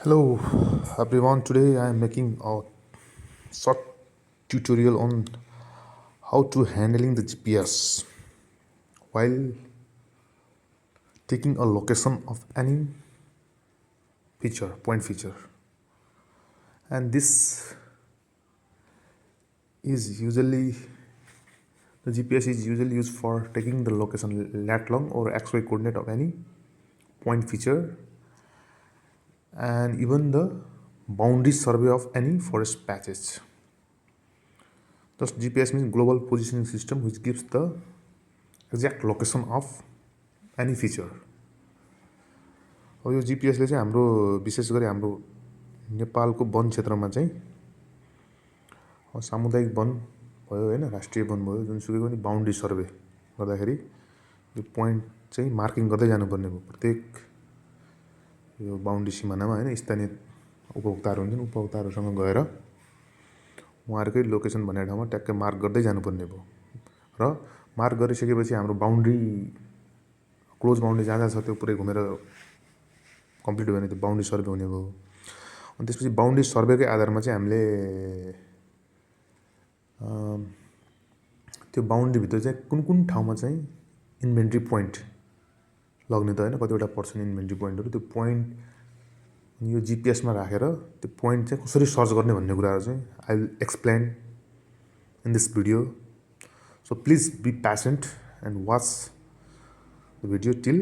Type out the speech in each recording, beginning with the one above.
Hello everyone, today I am making a short tutorial on how to handling the GPS while taking a location of any point feature. And this is usually the GPS is usually used for taking the location lat long or XY coordinate of any point feature and even the boundary survey of any forest patches. Thus GPS means global positioning system which gives the exact location of any feature. अब यो जिपिएसले चाहिँ हाम्रो विशेष गरी हाम्रो नेपालको वन क्षेत्रमा चाहिँ सामुदायिक वन भयो होइन, राष्ट्रिय वन भयो, जुनसुकै पनि बाउन्ड्री सर्वे गर्दाखेरि यो पोइन्ट चाहिँ मार्किङ गर्दै जानुपर्ने भयो। प्रत्येक यो बाउन्ड्री सिमानामा होइन स्थानीय उपभोक्ताहरू हुन्छन्, उपभोक्ताहरूसँग गएर उहाँहरूकै लोकेसन भन्ने ठाउँमा ट्याक्कै मार्क गर्दै जानुपर्ने भयो र मार्क गरिसकेपछि हाम्रो बाउन्ड्री क्लोज बाउन्ड्री जहाँ जहाँ छ त्यो पुरै घुमेर कम्प्लिट भयो भने त्यो बाउन्ड्री सर्वे हुने भयो। अनि त्यसपछि बाउन्ड्री सर्वेकै आधारमा चाहिँ हामीले त्यो बाउन्ड्रीभित्र चाहिँ कुन कुन ठाउँमा चाहिँ इन्भेन्ट्री पोइन्ट लग्ने त होइन, कतिवटा पर्छन् इन्भेन्ट्री पोइन्टहरू, त्यो पोइन्ट यो जिपिएसमा राखेर त्यो पोइन्ट चाहिँ कसरी सर्च गर्ने भन्ने कुराहरू चाहिँ I will explain in this video. So please be patient and watch the video till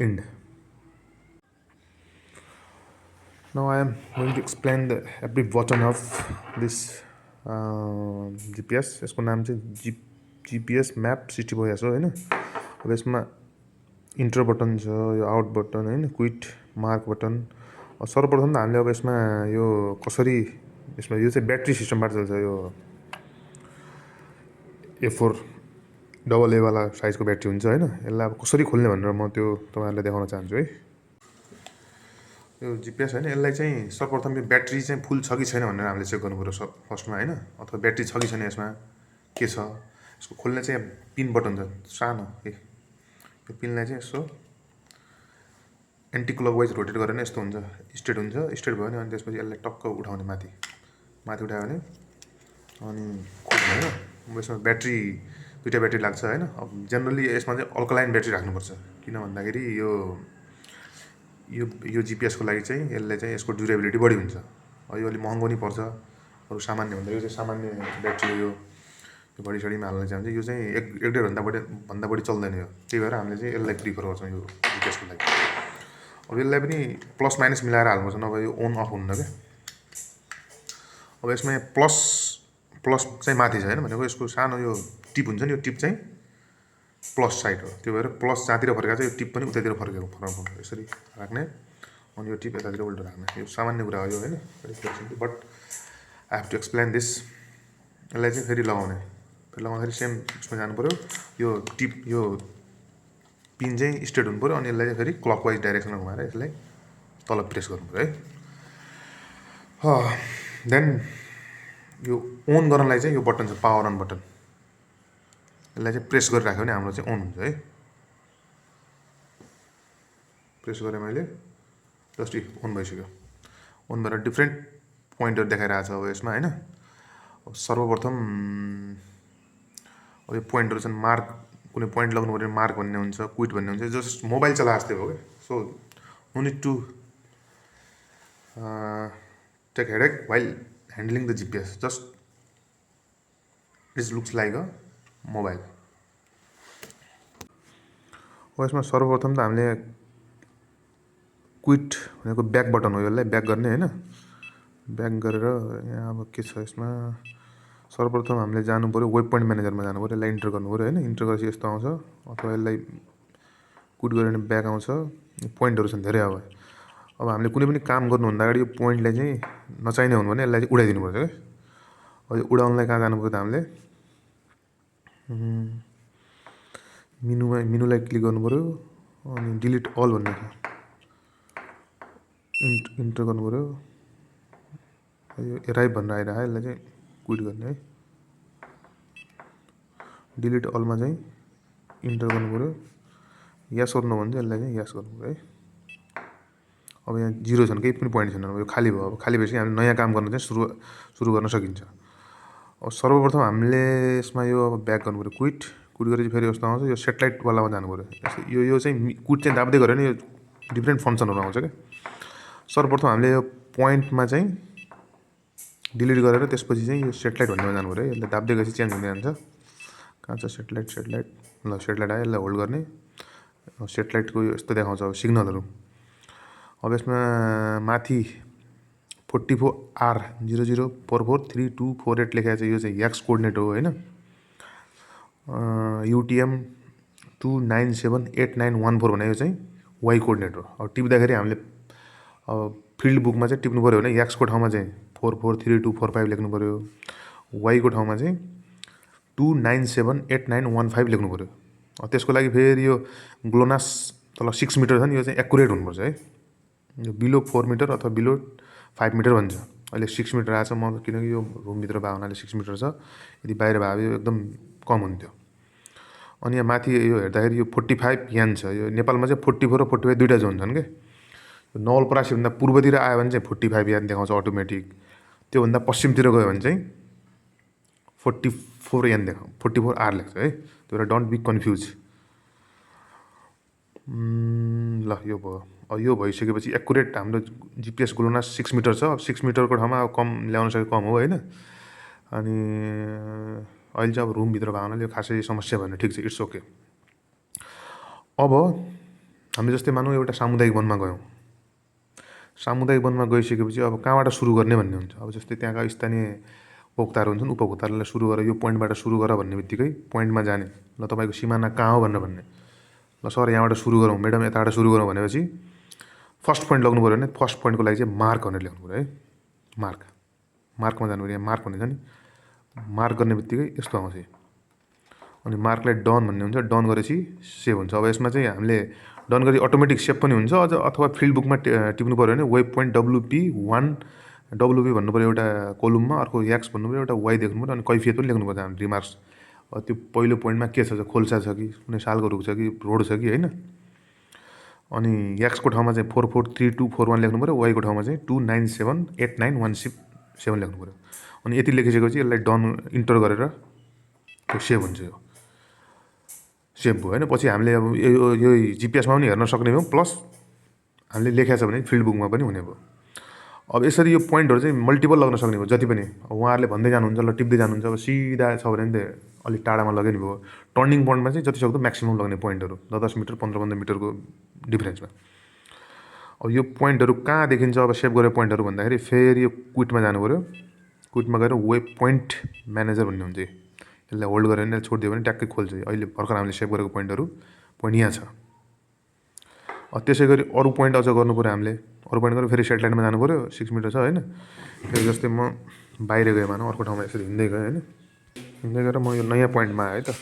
end. Now I am going to explain the every button of this GPS. यसको नाम चाहिँ GPS म्याप सिटी भइहाल्छ होइन। अब यसमा enter button छ, यो out button होइन, क्विट मार्क बटन। सर्वप्रथम त हामीले अब यसमा यो कसरी यसमा यो चाहिँ ब्याट्री सिस्टमबाट चल्छ। यो A4 डबल ए वाला साइजको ब्याट्री हुन्छ होइन। यसलाई अब कसरी खोल्ने भनेर म त्यो तपाईँहरूलाई देखाउन चाहन्छु है। यो जिपिएस होइन, यसलाई चाहिँ सर्वप्रथम यो ब्याट्री चाहिँ फुल छ कि छैन भनेर हामीले चेक गर्नु पऱ्यो फर्स्टमा होइन, अथवा ब्याट्री छ कि छैन यसमा के छ। यसको खोल्ने चाहिँ पिन बटन छ सानो, यो पिनलाई चाहिँ यसो एन्टी क्लकवाइज रोटेट गरेर नै यस्तो हुन्छ, स्ट्रेट हुन्छ। स्ट्रेट भयो भने अनि त्यसपछि यसलाई टक्क उठाउने माथि उठायो भने अनि खोल्ने होइन। यसमा ब्याट्री दुईवटा ब्याट्री लाग्छ होइन। अब जेनरली यसमा चाहिँ अल्कलाइन ब्याट्री राख्नुपर्छ, किन भन्दाखेरि यो यो यो जिपिएसको लागि चाहिँ यसले चाहिँ यसको ड्युरेबिलिटी बढी हुन्छ। यो अलिक महँगो नि पर्छ अरू सामान्य भन्दा। यो चाहिँ सामान्य ब्याट्री यो घडी सडीमा हाल्न चाहन्छ, यो चाहिँ एक डेढ भन्दा बढी चल्दैन यो। त्यही भएर हामीले चाहिँ यसलाई प्रिफर गर्छौँ यो जिपिएसको लागि। अब यसलाई पनि प्लस माइनस मिलाएर हाल्नुपर्छ, नभए यो अन अफ हुन्न क्या। अब यसमा प्लस चाहिँ माथि छ होइन, भनेको यसको सानो यो टिप हुन्छ नि, यो टिप चाहिँ प्लस साइड हो। त्यो भएर प्लस जहाँतिर फर्केको छ यो टिप पनि उतातिर फर्काउनु यसरी राख्ने, अनि यो टिप यतातिर उल्टो राख्ने। यो सामान्य कुरा हो यो होइन, but I have to explain this. यसलाई चाहिँ फेरि लगाउँदाखेरि सेम उसमा जानु पऱ्यो। यो टिप यो पिन चाहिँ स्ट्रेट हुनु पऱ्यो, अनि यसलाई चाहिँ फेरि क्लकवाइज डाइरेक्सनमा घुमाएर यसलाई तल प्रेस गर्नु पऱ्यो है। देन यो अन गर्नलाई चाहिँ यो बटन छ पावर अन बटन, यसलाई चाहिँ प्रेस गरिराख्यो भने हाम्रो चाहिँ अन हुन्छ है। प्रेस गरेँ मैले, जस्ट अन भइसक्यो। अन भएर डिफ्रेन्ट पोइन्टहरू देखाइरहेको छ अब यसमा होइन। अब सर्वप्रथम अब यो पोइन्टहरू छन्, मार्क कुनै पोइन्ट लगाउनु पऱ्यो मार्क भन्ने हुन्छ, क्विट भन्ने हुन्छ। जस्ट मोबाइल चलाए जस्तै हो क्या। So no need to take headache while handling the GPS, just it looks like a mobile. अब यसमा सर्वप्रथम त हामीले क्विट भनेको ब्याक बटन हो, यसलाई ब्याक गर्ने होइन। ब्याक गरेर यहाँ अब के छ यसमा, सर्वप्रथम हामीले जानु पऱ्यो वेब पोइन्ट म्यानेजरमा जानु पऱ्यो, यसलाई इन्टर गर्नु पऱ्यो होइन। इन्टर गरेपछि यस्तो आउँछ, अथवा यसलाई क्विट गऱ्यो भने ब्याक आउँछ। पोइन्टहरू छन् धेरै। अब हामीले कुनै पनि काम गर्नुभन्दा अगाडि यो पोइन्टलाई चाहिँ नचाहिने हुनु भने यसलाई चाहिँ उडाइदिनु पर्छ क्या। अब यो उडाउनलाई कहाँ जानु पऱ्यो त हामीले मेनुलाई क्लिक गर्नु पऱ्यो, अनि डिलिट अल भन्ने छ, इन्टर गर्नु पऱ्यो। यो एराइभ भनेर आइरहेको, यसलाई चाहिँ क्विट गर्ने है। डिलिट अलमा चाहिँ इन्टर गर्नु पऱ्यो, यस गर्नु भने चाहिँ यसलाई चाहिँ यस गर्नु पऱ्यो है। अब यहाँ 0 छन्, केही पनि पोइन्ट छैन, अब यो खाली भयो। अब खाली भएपछि हामीले नयाँ काम गर्न चाहिँ सुरु गर्न सकिन्छ। अब सर्वप्रथम हामीले यसमा यो अब ब्याक गर्नु पऱ्यो, क्विट गरेपछि फेरि यस्तो आउँछ, यो सेटेलाइटवालामा जानु पऱ्यो। यो चाहिँ क्विट चाहिँ दाब्दै गऱ्यो भने यो डिफ्रेन्ट फङ्सनहरू आउँछ क्या। सर्वप्रथम हामीले यो पोइन्टमा चाहिँ डिलिट गरेर त्यसपछि चाहिँ यो सेटेलाइट भन्नेमा जानु पऱ्यो। यसलाई दाब्दै गएपछि चेन्ज हुँदै जान्छ। कहाँ छ सेटेलाइट ल सेटेलाइट आयो, यसलाई होल्ड गर्ने। सेटेलाइटको यो यस्तो देखाउँछ अब सिग्नलहरू। अब यसमा माथि 44R00443248 लेखेको छ, यो चाहिँ एक्स कोअर्डिनेट हो होइन। UTM 2978914 भनेको चाहिँ वाइ कोअर्डिनेट हो। अब टिप्दाखेरि हामीले अब फिल्ड बुकमा चाहिँ टिप्नु पऱ्यो भने एक्सको ठाउँमा चाहिँ 443245 लेख्नु पऱ्यो, वाइको ठाउँमा चाहिँ 2978915 लेख्नु पऱ्यो। त्यसको लागि फेरि यो ग्लोनास तल 6 मिटर छ नि, यो चाहिँ एक्युरेट हुनुपर्छ है। यो बिलो 4 मिटर अथवा बिलो 5 मिटर भन्छ। अहिले 6 मिटर आएको छ, म किनकि यो रुमभित्र भएको हुनाले 6 मिटर छ। यदि बाहिर भयो यो एकदम कम हुन्थ्यो। अनि यहाँ माथि यो हेर्दाखेरि यो 45 यान छ। यो नेपालमा चाहिँ 44 र 45 दुईवटा जोन छन् क्या। नवलपरासीभन्दा पूर्वतिर आयो भने चाहिँ 45 यान देखाउँछ अटोमेटिक। त्योभन्दा पश्चिमतिर गयो भने चाहिँ 44 यान 44R लेख्छ है। त्यो भएर डोन्ट बी कन्फ्युज। ल यो भयो। अब यो भइसकेपछि एक्युरेट हाम्रो GPS ग्लोनास 6 मिटर छ। अब 6 मिटरको ठाउँमा अब कम ल्याउन सके कम हो होइन। अनि अहिले चाहिँ अब रुमभित्र भएको हुनाले यो खासै समस्या भएन, ठिक छ, इट्स ओके। अब हामीले जस्तै मानौँ एउटा सामुदायिक वनमा गयौँ। सामुदायिक वनमा गइसकेपछि अब कहाँबाट सुरु गर्ने भन्ने हुन्छ। अब जस्तै त्यहाँका स्थानीय उपभोक्ताहरू हुन्छन्, उपभोक्ताहरूलाई सुरु गर, यो पोइन्टबाट सुरु गर भन्ने बित्तिकै पोइन्टमा जाने। ल तपाईँको सिमाना कहाँ हो भनेर भन्ने। ल सर यहाँबाट सुरु गरौँ, म्याडम यताबाट सुरु गरौँ भनेपछि फर्स्ट पोइन्ट लग्नु पऱ्यो भने फर्स्ट पोइन्टको लागि चाहिँ मार्क भनेर लेख्नु पऱ्यो है। मार्कमा जानु पऱ्यो। यहाँ मार्क भन्ने छ नि, मार्क गर्ने बित्तिकै यस्तो आउँछ। अनि मार्कलाई डन भन्ने हुन्छ। डन गरेपछि सेभ हुन्छ। अब यसमा चाहिँ हामीले डन गरी अटोमेटिक सेभ पनि हुन्छ। अझ अथवा फिल्ड बुकमा टिप्नु पऱ्यो भने वेब पोइन्ट WP1 WP भन्नु पऱ्यो एउटा कोलुममा, अर्को एक्स भन्नु पऱ्यो, एउटा वाइ देख्नु पऱ्यो, अनि कैफियत पनि लेख्नु पर्छ हाम्रो रिमार्क्स। त्यो पहिलो पोइन्टमा के छ, खोल्सा छ कि कुनै सालको रुख छ कि रोड छ कि होइन। अनि एक्सको ठाउँमा चाहिँ 443241 लेख्नु पऱ्यो, वाइको ठाउँमा चाहिँ 2978917 लेख्नु पऱ्यो। अनि यति लेखिसकेपछि यसलाई डन इन्टर गरेर त्यो सेभ हुन्छ। यो सेभ भयो होइन। पछि हामीले अब यो GPSमा पनि हेर्न सक्ने भयौँ, प्लस हामीले लेखेको छ भने फिल्ड बुकमा पनि हुने भयो। अब यसरी यो पोइन्टहरू चाहिँ मल्टिपल लग्न सक्ने भयो। जति पनि उहाँहरूले भन्दै जानुहुन्छ, ल टिप्दै जानुहुन्छ। अब सिधा छ भने त अलिक टाढामा लग्यो नि भयो। टर्निङ पोइन्टमा चाहिँ जति सक्दो म्याक्सिमम लग्ने पोइन्टहरू 10 मिटर 15 मिटरको डिफ्रेन्समा। अब यो पोइन्टहरू कहाँ देखिन्छ अब सेभ गरेर पोइन्टहरू भन्दाखेरि फेरि यो क्विटमा जानु पऱ्यो। क्विटमा गएर वेब पोइन्ट म्यानेजर भन्ने हुन्छ। यसलाई होल्ड गरेर यसलाई छोडिदियो भने ट्याक्कै खोल्छ। अहिले भर्खर हामीले सेभ गरेको पोइन्ट यहाँ छ। त्यसै गरी अरू पोइन्ट अझ गर्नु पऱ्यो हामीले। अरू पोइन्ट गरेर फेरि सेटेलाइटमा जानु पऱ्यो, 6 मिटर छ होइन। फेरि जस्तै म बाहिर गएँ मानौँ, अर्को ठाउँमा यसरी हिँड्दै गएँ होइन। हिँड्दै गएर म यो नयाँ पोइन्टमा आएँ है त।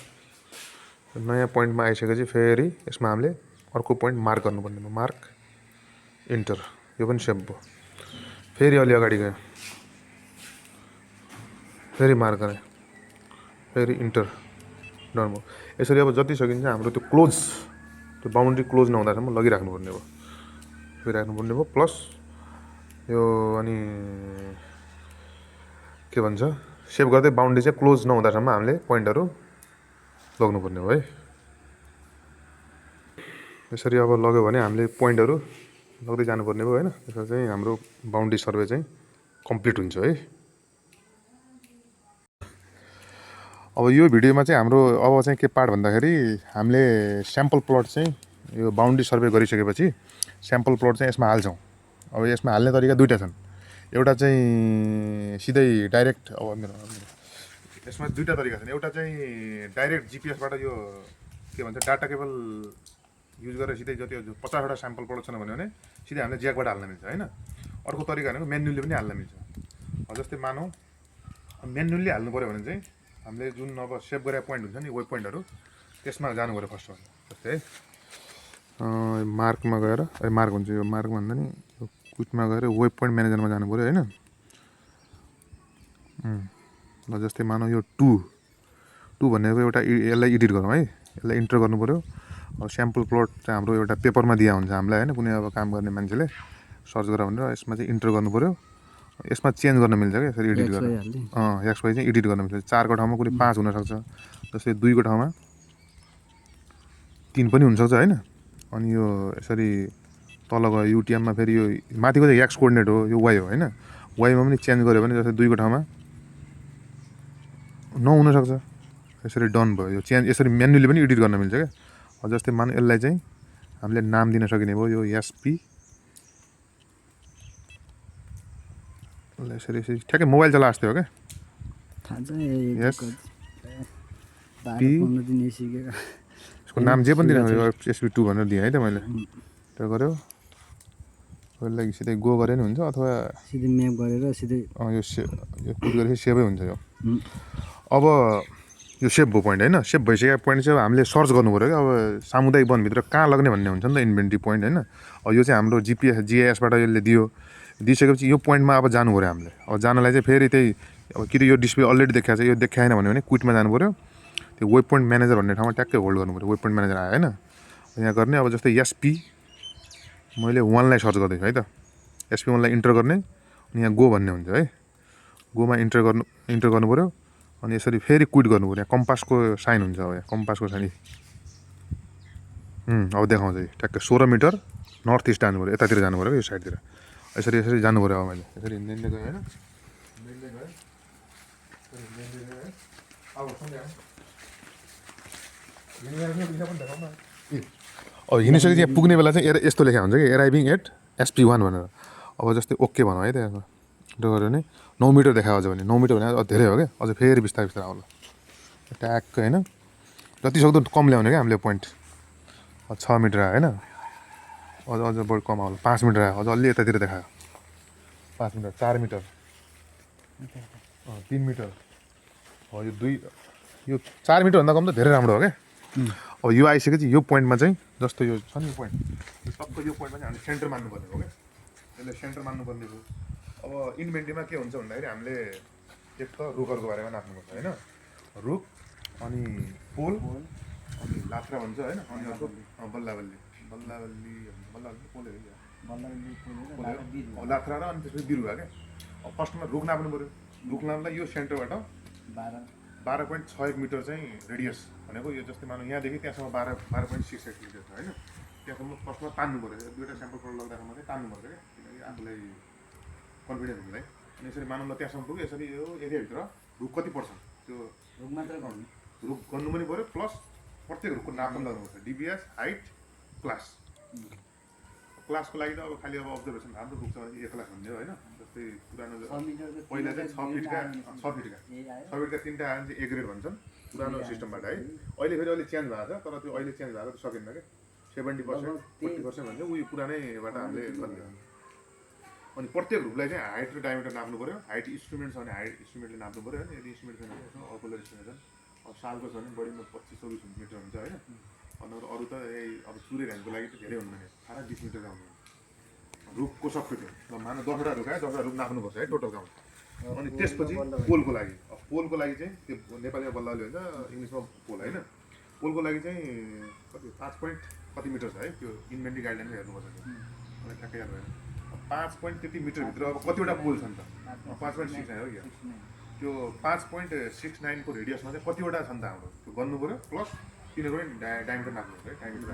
नयाँ पोइन्टमा आइसकेपछि फेरि यसमा हामीले अर्को पोइन्ट मार्क गर्नुपर्ने भयो। मार्क इन्टर, यो पनि सेभ भयो। फेरि अलि अगाडि गएँ, फेरि मार्क गरेँ, फेरि इन्टर, डन भयो। यसरी अब जति सकिन्छ हाम्रो त्यो क्लोज, त्यो बााउन्ड्री क्लोज नहुँदासम्म लगिराख्नुपर्ने भयो, लगिराख्नुपर्ने भयो। प्लस यो अनि के भन्छ, सेभ गर्दै बााउन्ड्री चाहिँ क्लोज नहुँदासम्म हामीले पोइन्टहरू लग्नुपर्ने भयो है। यसरी अब लग्यो भने हामीले पोइन्टहरू लग्दै जानुपर्ने भयो होइन। त्यसमा चाहिँ हाम्रो बााउन्ड्री सर्वे चाहिँ कम्प्लिट हुन्छ है। अब यो भिडियोमा चाहिँ हाम्रो अब चाहिँ के पार्ट भन्दाखेरि हामीले स्याम्पल प्लट चाहिँ यो बााउन्ड्री सर्वे गरिसकेपछि स्याम्पल प्लट चाहिँ यसमा हाल्छौँ। अब यसमा हाल्ने तरिका दुईवटा छन्। एउटा चाहिँ सिधै डाइरेक्ट, अब मेरो यसमा दुईवटा तरिका छन्। एउटा चाहिँ डाइरेक्ट GPSबाट यो के भन्छ डाटा केबल युज गरेर सिधै जति 50वटा स्याम्पल प्लट छन् भने सिधै हामीले ज्याकबाट हाल्न मिल्छ होइन। अर्को तरिका भनेको म्यानुअली पनि हाल्न मिल्छ। जस्तै मानौँ म्यानुअली हाल्नु पऱ्यो भने चाहिँ हामीले जुन अब सेभ गरेको पोइन्ट हुन्छ नि, वेब पोइन्टहरू, त्यसमा जानु पऱ्यो फर्स्टमा। जस्तै है मार्कमा गएर, मार्क हुन्छ यो, मार्क भन्दा नि यो क्विटमा गएर वेब पोइन्ट म्यानेजरमा जानु पऱ्यो होइन। ल जस्तै मानौँ यो 2 भनेको एउटा, यसलाई एडिट गरौँ है। यसलाई इन्टर गर्नु पऱ्यो। अब स्याम्पल प्लट चाहिँ हाम्रो एउटा पेपरमा दिया हुन्छ हामीलाई होइन, कुनै अब काम गर्ने मान्छेले सर्च गर भनेर यसमा चाहिँ इन्टर गर्नु पऱ्यो यसमा चेन्ज गर्न मिल्छ क्या यसरी एडिट गर्न एक्स वाइ चाहिँ एडिट गर्न मिल्छ 4 को ठाउँमा कुनै 5 हुनसक्छ जस्तै 2 को ठाउँमा 3 पनि हुनसक्छ होइन अनि यो यसरी तल गयो युटिएममा फेरि यो माथिको चाहिँ एक्स कोअर्डिनेट हो यो वाइ हो होइन वाइमा पनि चेन्ज गऱ्यो भने जस्तै 2 को ठाउँमा 9 हुनसक्छ यसरी डन भयो यो चेन्ज यसरी म्यानुअली पनि एडिट गर्न मिल्छ क्या जस्तै मान यसलाई चाहिँ हामीले नाम दिन सकिने भयो यो एसपी यसरी यसरी ठ्याक्कै मोबाइल चला जस्तै हो क्या यसको नाम जे पनि दिनु एसपी2 भनेर दिएँ है त मैले त्यो गऱ्यो यसलाई सिधै गो गरे नि हुन्छ अथवा सिधै म्याप गरेर सिधै यो पुट गरेपछि सेभै हुन्छ यो अब यो सेभ भयो पोइन्ट होइन सेभ भइसकेको पोइन्ट चाहिँ अब हामीले सर्च गर्नु पऱ्यो क्या अब सामुदायिक वनभित्र कहाँ लग्ने भन्ने हुन्छ नि त इन्भेन्ट्री पोइन्ट होइन अब यो चाहिँ हाम्रो जिआइएसबाट यसले दिइसकेपछि यो पोइन्टमा अब जानु पऱ्यो हामीले अब जानलाई चाहिँ फेरि त्यही अब कि त यो डिस्प्ले अलरेडी देखाएको छ यो देखाएन भने क्विटमा जानु पऱ्यो त्यो वेब पोइन्ट म्यानेजर भन्ने ठाउँमा ट्याक्कै होल्ड गर्नु पऱ्यो वेब पोइन्ट म्यानेजर आयो होइन यहाँ गर्ने अब जस्तै एसपी मैले 1लाई सर्च गर्दैछु है त एसपी 1लाई इन्टर गर्ने अनि यहाँ गो भन्ने हुन्छ है गोमा इन्टर गर्नु पऱ्यो अनि यसरी फेरि क्विट गर्नु पऱ्यो यहाँ कम्पासको साइन हुन्छ अब यहाँ कम्पासको साइन अब देखाउँछ ट्याक्कै 16 मिटर नर्थ इस्ट जानु पऱ्यो यतातिर जानु पऱ्यो यो साइडतिर यसरी यसरी जानु पऱ्यो अब मैले यसरी हिँड्दै गएँ होइन अब हिँडिसकेपछि यहाँ पुग्ने बेला चाहिँ यस्तो लेखा हुन्छ कि एराइभिङ एट SP1 भनेर अब जस्तै ओके भनौँ है त्यहाँ त्यो गऱ्यो भने 9 मिटर देखाएको छ भने 9 मिटर भने धेरै हो क्या अझ फेरि बिस्तारै बिस्तारै आउला ट्याक्क होइन जति सक्दो कम ल्याउने क्या हामीले पोइन्ट 6 मिटर आयो होइन अझ बढी कम आउला 5 मिटर आयो अझ अलि यतातिर देखायो 5 मिटर 4 मिटर 3 मिटर हो यो 4 मिटरभन्दा कम त धेरै राम्रो हो क्या अब यो आइसकेपछि यो पोइन्टमा चाहिँ जस्तो यो छ नि पोइन्ट सबको यो पोइन्टमा चाहिँ हामीले सेन्टर मान्नुपर्ने हो क्या यसले सेन्टर मान्नुपर्ने हो अब इन्भेन्ट्रीमा के हुन्छ भन्दाखेरि हामीले एक त रुखहरूको बारेमा नाप्नुपर्छ होइन रुख अनि पोल अनि लात्रा भन्छ होइन अनि अर्को बल्लाबल्ली पोल लात्रा र अनि त्यसपछि बिरुवा क्या अब फर्स्टमा रुख नाप्नु पऱ्यो रुख नाप्दा यो सेन्टरबाट 12.61 मिटर चाहिँ रेडियस भनेको यो जस्तै मानौँ यहाँदेखि त्यहाँसम्म 12.68 मिटर छ होइन त्यहाँसम्म फर्स्टमा तान्नु पऱ्यो दुईवटा स्याम्पल प्रोड लग्दासम्म चाहिँ तान्नु पर्छ क्या किनकि आफूलाई कन्फिडेन्स हुँदैन अनि यसरी मानौँ ल त्यहाँसम्म पुग्यो यसरी यो एरियाभित्र रुख कति पर्छ त्यो रुख मात्र गर्नु रुख गर्नु पनि पऱ्यो प्लस प्रत्येक रुखको नाप पनि गर्नुपर्छ डिबिएस हाइट क्लासको लागि त अब खालि अब अब्जर्भेसन राम्रो पुग्छ भने ए क्लास भन्ने हो होइन जस्तै पुरानो पहिला चाहिँ 6 फिटका 3टा आयो भने चाहिँ ए ग्रेड भन्छन् पुरानो सिस्टमबाट है अहिले फेरि अहिले चेन्ज भएको छ तर त्यो अहिले चेन्ज भएको त सकिन्न क्या 70% 40% भन्छ उयो पुरानैबाट हामीले गर्ने अनि प्रत्येक रुखलाई चाहिँ हाइट र डायमिटर नाप्नु पऱ्यो हाइट इन्स्ट्रुमेन्ट छ भने हाइट इन्स्ट्रुमेन्टले नाप्नु पऱ्यो होइन यदि इन्स्ट्रुमेन्ट छैन भने अर्कोले इन्स्ट्रुमेन्ट छन् अब सालको छ भने बढीमा 25-24 मिटर हुन्छ होइन अनि अरू त यही अब सूर्य घामको लागि त धेरै हुन्न 18-20 मिटर आउनु रुखको सबै थियो ल मानव 10वटा रुख आयो 10वटा रुख नाप्नुपर्छ है टोटल काउन्ट अनि त्यसपछि पोलको लागि चाहिँ त्यो नेपालीमा बल्लाले हुन्छ इङ्ग्लिसमा पोल होइन पोलको लागि चाहिँ कति 5 पोइन्ट कति मिटर छ है त्यो इन्भेन्ट्री गाइडलाइनमा हेर्नुपर्छ मलाई ठ्याक्कै याद भएन 5 पोइन्ट त्यति मिटरभित्र अब कतिवटा पोल छ नि त 5.69 हो क्या त्यो 5.69 को रेडियसमा चाहिँ कतिवटा छ नि त हाम्रो त्यो गर्नु पऱ्यो प्लस तिनीहरू पनि डायमिटर नाप्नु पऱ्यो है डायमिटर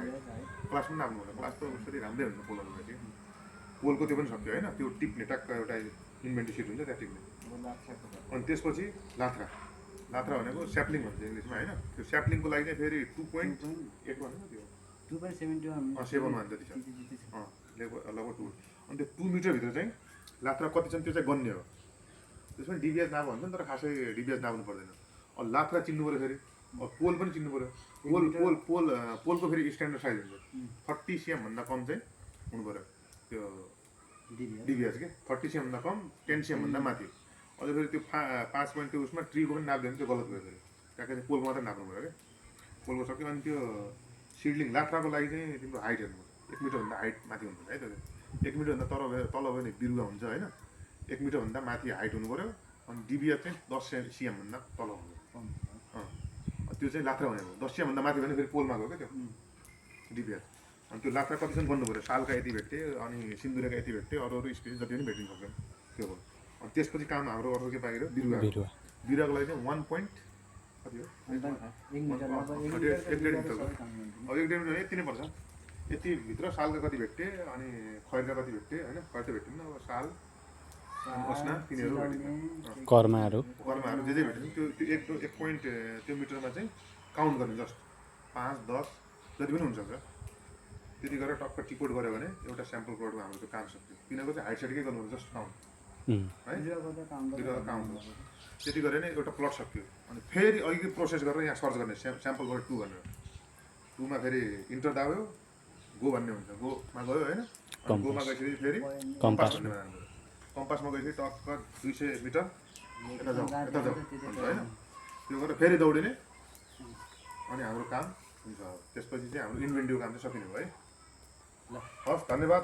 क्लास पनि नाप्नु पऱ्यो क्लास त उसरी राम्रै हुन्छ पोलहरू चाहिँ पोलको त्यो पनि सक्यो होइन त्यो टिप्ने टक्क एउटा इन्भेन्ट्री सिट हुन्छ त्यहाँ टिप्ने अनि त्यसपछि लात्रा भनेको स्याप्लिङ भन्छ इङ्ग्लिसमा होइन त्यो स्याप्लिङको लागि चाहिँ फेरि 2.81 भन्छ त्यो 2.71 जति छ लगभग 2 अनि त्यो 2 मिटरभित्र चाहिँ लात्रा कति छन् त्यो चाहिँ गन्ने हो त्यसमा डिबिएस नाप भन्छ नि तर खासै डिबिएस नाप्नु पर्दैन अब लात्रा चिन्नु पऱ्यो फेरि अब पोल पनि चिन्नु पऱ्यो पोलको फेरि स्ट्यान्डर्ड साइज हुन्छ 30 cm भन्दा कम चाहिँ हुनु पऱ्यो त्यो डिबिएस के 30 cm भन्दा कम 10 cm भन्दा माथि अझ फेरि त्यो 5.2 उसमा ट्रीको पनि नाप्दैन त्यो गलत भयो फेरि ट्याक्कै पोलको मात्रै नाप्नु पऱ्यो क्या पोलको सक्यो अनि त्यो सिडलिङ लात्राको लागि चाहिँ तिम्रो हाइट हेर्नु पर्छ 1 मिटरभन्दा हाइट माथि हुनु पर्छ है त्यो 1 मिटरभन्दा तल भने बिरुवा हुन्छ होइन 1 मिटरभन्दा माथि हाइट हुनु पऱ्यो अनि डिबिएस चाहिँ 10 cm भन्दा तल हुनु त्यो चाहिँ लात्रा भनेको 10 cm भन्दा माथि भने फेरि पोलमा गयो क्या त्यो डिबिएस अनि त्यो लात्रा कतिसम्म बन्नु पऱ्यो, सालका यति भेट्टे, अनि सिन्दुरेका यति भेट्टे, अरू स्पिसिस जति पनि भेटिन सक्दैन त्यो हो। अनि त्यसपछि काम हाम्रो अर्को के बाहिर बिरुवाको लागि चाहिँ 1 पोइन्ट कति हो, 1 मिटर अब 1.5 मिटरको, अब 1.5 मिटर यति नै पर्छ। यतिभित्र सालका कति भेट्टे, अनि खैरका कति भेट्टे होइन, खैर त भेट्टिन्न, अब साल अस्ना तिनीहरू भेटिन्छ, कर्माहरू जे जे भेटिन्छ त्यो 1 पोइन्ट त्यो मिटरमा चाहिँ काउन्ट गर्ने, जस्ट 5, 10 जति पनि हुनसक्छ। त्यति गरेर टक्क टिपोट गऱ्यो भने एउटा स्याम्पल प्लटमा हाम्रो त्यो काम सक्यो। तिनीहरूको चाहिँ हाइट साइड के गर्नु, जस्ट काउन्ट है, बिरुवा काउन्ट हो। त्यति गऱ्यो भने एउटा प्लट सक्यो। अनि फेरि अघि प्रोसेस गरेर यहाँ सर्च गर्ने, स्याम्पल गरेर 2 भनेर, 2मा फेरि इन्टर दाब्यो, गो भन्ने हुन्छ, गोमा गयो होइन, गोमा गएपछि फेरि कम्पास भन्ने बनाउनु पऱ्यो। कम्पासमा गएपछि टक्क 200 मिटर यता जाउँ भन्छ होइन, त्यो गरेर फेरि दौडिने, अनि हाम्रो काम हुन्छ। त्यसपछि चाहिँ हाम्रो इन्भेन्टिभ काम चाहिँ सकिने भयो है। हस्, धन्यवाद।